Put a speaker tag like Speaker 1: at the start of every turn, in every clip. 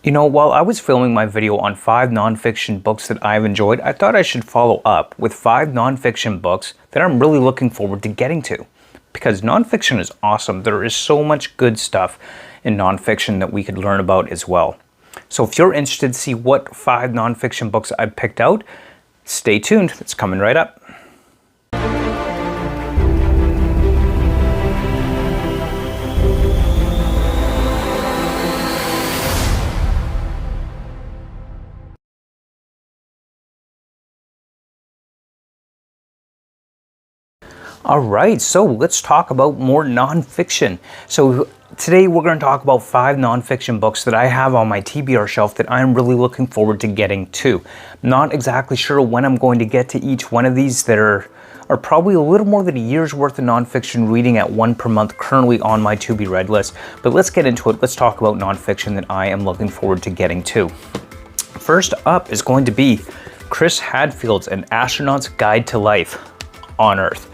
Speaker 1: While I was filming my video on 5 nonfiction books that I've enjoyed, I thought I should follow up with 5 nonfiction books that I'm really looking forward to getting to. Because nonfiction is awesome. There is so much good stuff in nonfiction that we could learn about as well. So if you're interested to see what 5 nonfiction books I've picked out, stay tuned. It's coming right up. All right, so let's talk about more nonfiction. So today we're going to talk about 5 nonfiction books that I have on my TBR shelf that I'm really looking forward to getting to. Not exactly sure when I'm going to get to each one of these. There are probably a little more than a year's worth of nonfiction reading at 1 per month currently on my to be read list. But let's get into it. Let's talk about nonfiction that I am looking forward to getting to. First up is going to be Chris Hadfield's An Astronaut's Guide to Life on Earth.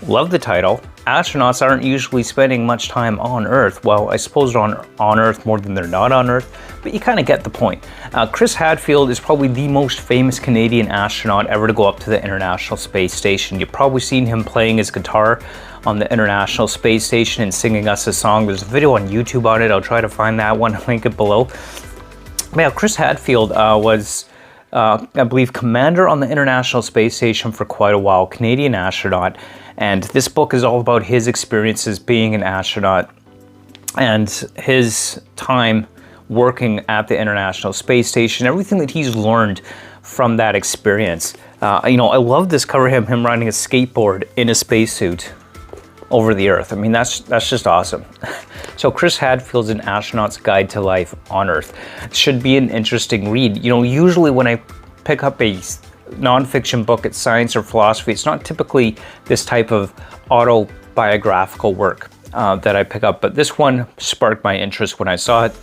Speaker 1: Love the title. Astronauts aren't usually spending much time on Earth. Well, I suppose on Earth more than they're not on Earth, but you kind of get the point. Chris Hadfield is probably the most famous Canadian astronaut ever to go up to the International Space Station. You've probably seen him playing his guitar on the International Space Station and singing us a song. There's a video on YouTube on it. I'll try to find that one, link it below. But yeah, Chris Hadfield was, I believe, commander on the International Space Station for quite a while, Canadian astronaut. And this book is all about his experiences being an astronaut and his time working at the International Space Station, everything that he's learned from that experience. I love this cover, him riding a skateboard in a spacesuit over the Earth. I mean, that's just awesome. So Chris Hadfield's An Astronaut's Guide to Life on Earth should be an interesting read. Usually when I pick up a nonfiction book, it's science or philosophy. It's not typically this type of autobiographical work that I pick up, but this one sparked my interest when I saw it.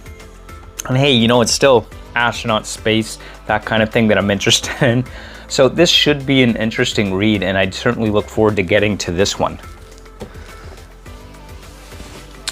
Speaker 1: And hey, it's still astronaut space, that kind of thing that I'm interested in. So this should be an interesting read, and I'd certainly look forward to getting to this one.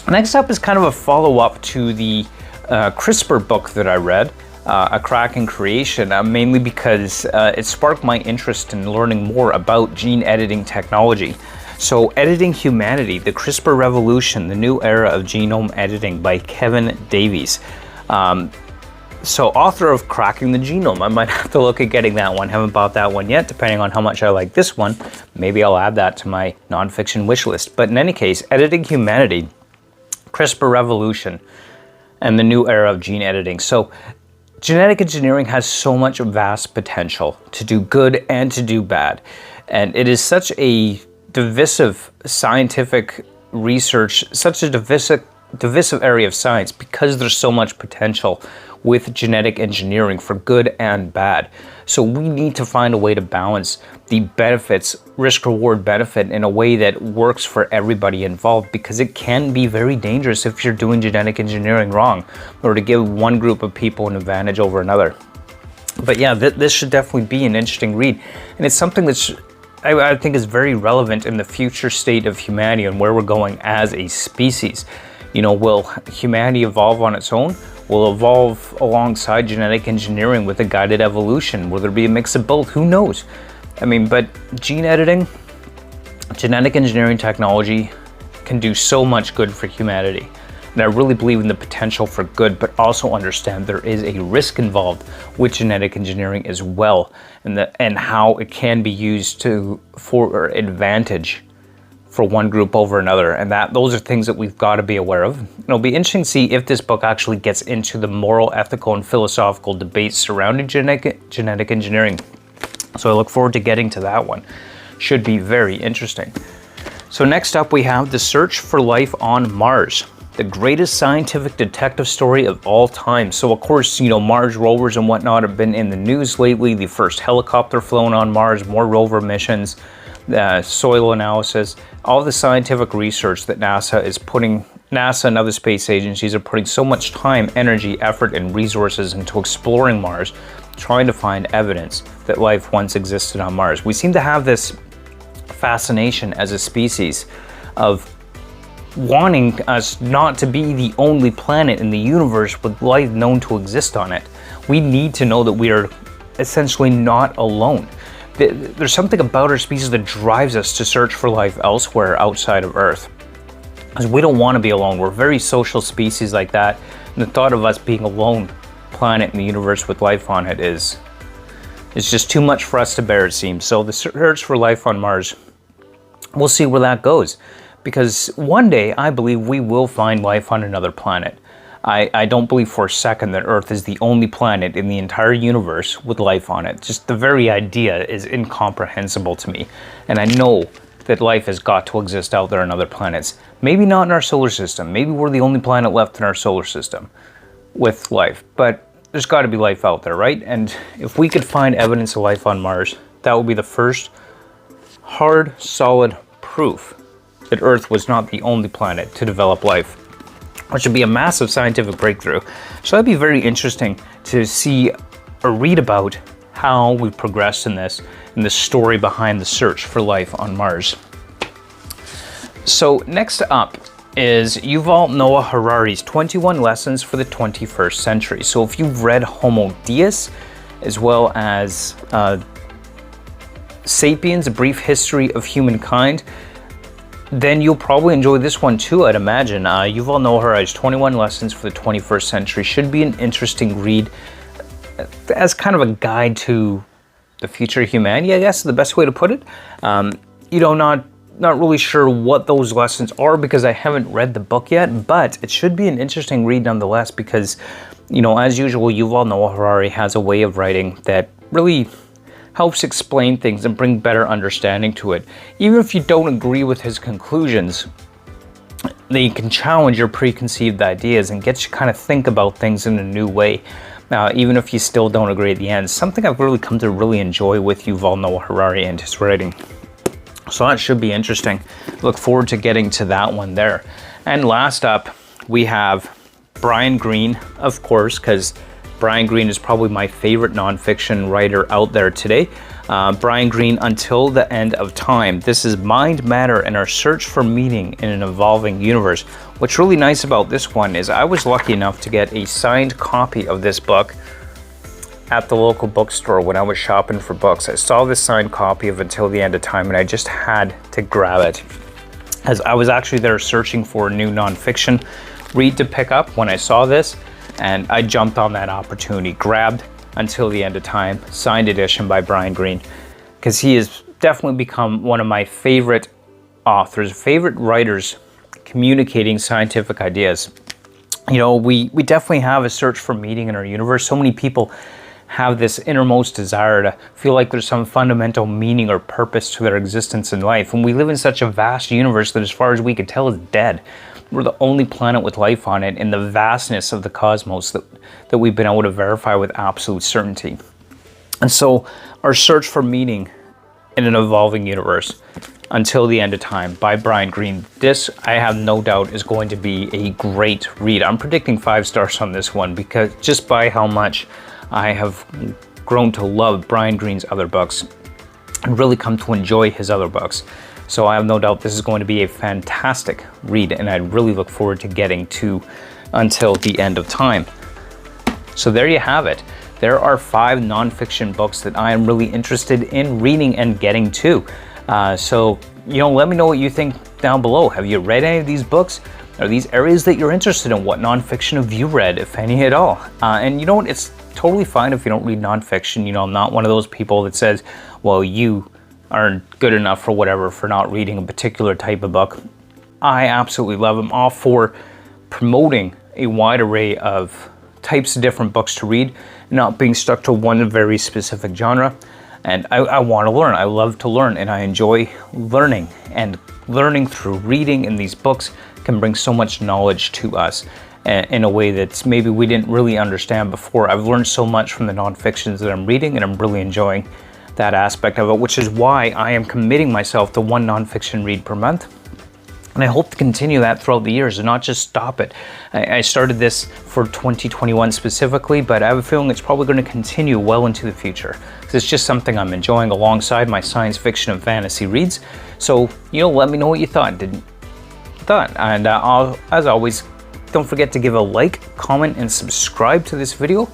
Speaker 1: Next up is kind of a follow-up to the CRISPR book that I read. A Cracking Creation, mainly because it sparked my interest in learning more about gene editing technology. So Editing Humanity, the CRISPR Revolution, the New Era of Genome Editing by Kevin Davies. So author of Cracking the Genome. I might have to look at getting that one. Haven't bought that one yet, depending on how much I like this one. Maybe I'll add that to my nonfiction wish list. But in any case, Editing Humanity, CRISPR Revolution, and the New Era of Gene Editing. So genetic engineering has so much vast potential to do good and to do bad. And it is such a divisive scientific research, such a divisive area of science because there's so much potential with genetic engineering for good and bad. So we need to find a way to balance the benefits, risk-reward benefit, in a way that works for everybody involved, because it can be very dangerous if you're doing genetic engineering wrong or to give one group of people an advantage over another. But yeah, this should definitely be an interesting read. And it's something that's I think is very relevant in the future state of humanity and where we're going as a species. Will humanity evolve on its own? Will evolve alongside genetic engineering with a guided evolution? Will there be a mix of both? Who knows? I mean, but gene editing, genetic engineering technology can do so much good for humanity. And I really believe in the potential for good, but also understand there is a risk involved with genetic engineering as well, and how it can be used for advantage for one group over another, and those are things that we've got to be aware of. It'll be interesting to see if this book actually gets into the moral, ethical, and philosophical debates surrounding genetic engineering. So I look forward to getting to that one. Should be very interesting. So next up we have The Search for Life on Mars, the greatest scientific detective story of all time. So of course, Mars rovers and whatnot have been in the news lately. The first helicopter flown on Mars, more rover missions, soil analysis, all the scientific research that NASA and other space agencies are putting so much time, energy, effort, and resources into exploring Mars, trying to find evidence that life once existed on Mars. We seem to have this fascination as a species of wanting us not to be the only planet in the universe with life known to exist on it. We need to know that we are essentially not alone. There's something about our species that drives us to search for life elsewhere outside of Earth. Because we don't want to be alone. We're a very social species like that. And the thought of us being a lone planet in the universe with life on it is just too much for us to bear, it seems. So the search for life on Mars, we'll see where that goes. Because one day, I believe we will find life on another planet. I don't believe for a second that Earth is the only planet in the entire universe with life on it. Just the very idea is incomprehensible to me. And I know that life has got to exist out there on other planets. Maybe not in our solar system. Maybe we're the only planet left in our solar system with life. But there's got to be life out there, right? And if we could find evidence of life on Mars, that would be the first hard, solid proof that Earth was not the only planet to develop life, which would be a massive scientific breakthrough. So that'd be very interesting to see or read about how we progressed in this and the story behind the search for life on Mars. So next up is Yuval Noah Harari's 21 Lessons for the 21st Century. So if you've read Homo Deus, as well as Sapiens, A Brief History of Humankind, then you'll probably enjoy this one too, I'd imagine. Yuval Noah Harari's 21 Lessons for the 21st Century should be an interesting read as kind of a guide to the future of humanity, I guess is the best way to put it. Not really sure what those lessons are because I haven't read the book yet, but it should be an interesting read nonetheless because, as usual, Yuval Noah Harari has a way of writing that really helps explain things and bring better understanding to it. Even if you don't agree with his conclusions, they can challenge your preconceived ideas and get you kind of think about things in a new way. Even if you still don't agree at the end. Something I've really come to really enjoy with Yuval Noah Harari and his writing. So that should be interesting. Look forward to getting to that one there. And last up, we have Brian Greene, of course, because Brian Greene is probably my favorite nonfiction writer out there today. Brian Greene, Until the End of Time. This is Mind, Matter, and Our Search for Meaning in an Evolving Universe. What's really nice about this one is I was lucky enough to get a signed copy of this book at the local bookstore when I was shopping for books. I saw this signed copy of Until the End of Time and I just had to grab it. As I was actually there searching for a new nonfiction read to pick up when I saw this, and I jumped on that opportunity, grabbed Until the End of Time, signed edition by Brian Greene, because he has definitely become one of my favorite authors, favorite writers communicating scientific ideas. We definitely have a search for meaning in our universe. So many people have this innermost desire to feel like there's some fundamental meaning or purpose to their existence in life. And we live in such a vast universe that as far as we can tell is dead. We're the only planet with life on it in the vastness of the cosmos that we've been able to verify with absolute certainty. And so our search for meaning in an evolving universe, Until the End of Time by Brian Greene. This, I have no doubt, is going to be a great read. I'm predicting 5 stars on this one because just by how much I have grown to love Brian Greene's other books and really come to enjoy his other books. So I have no doubt this is going to be a fantastic read, and I really look forward to getting to Until the End of Time. So there you have it. There are 5 nonfiction books that I am really interested in reading and getting to. So let me know what you think down below. Have you read any of these books? Are these areas that you're interested in? What nonfiction have you read, if any at all? And you know what? It's totally fine if you don't read nonfiction. I'm not one of those people that says, well, you aren't good enough for whatever for not reading a particular type of book. I absolutely love them, all for promoting a wide array of types of different books to read, not being stuck to one very specific genre. And I want to learn. I love to learn, and I enjoy learning. And learning through reading in these books can bring so much knowledge to us in a way that maybe we didn't really understand before. I've learned so much from the nonfictions that I'm reading, and I'm really enjoying that aspect of it, which is why I am committing myself to 1 nonfiction read per month. And I hope to continue that throughout the years and not just stop it. I started this for 2021 specifically, but I have a feeling it's probably going to continue well into the future. It's just something I'm enjoying alongside my science fiction and fantasy reads. So, let me know what you thought. Did done. And as always, don't forget to give a like, comment, and subscribe to this video,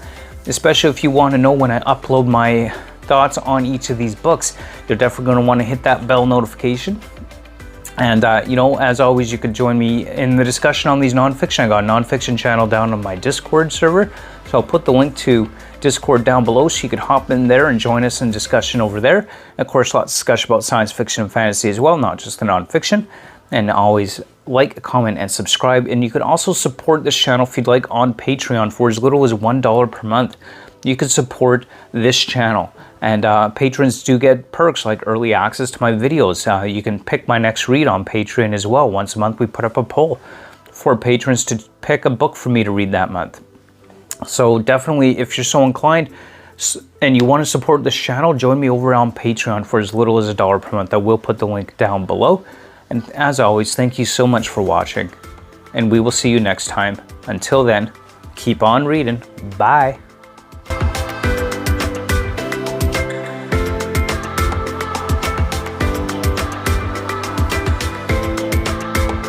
Speaker 1: especially if you want to know when I upload my thoughts on each of these books. You're definitely going to want to hit that bell notification. And you know, as always, you could join me in the discussion on these nonfiction. I got a nonfiction channel down on my Discord server, so I'll put the link to Discord down below so you could hop in there and join us in discussion over there. And of course, lots of discussion about science fiction and fantasy as well, not just the nonfiction. And always like, comment, and subscribe. And you could also support this channel if you'd like on Patreon for as little as $1 per month. You could support this channel. And patrons do get perks like early access to my videos. You can pick my next read on Patreon as well. Once a month we put up a poll for patrons to pick a book for me to read that month. So definitely, if you're so inclined and you want to support this channel, join me over on Patreon for as little as $1 per month. I will put the link down below. And as always, thank you so much for watching. And we will see you next time. Until then, keep on reading. Bye.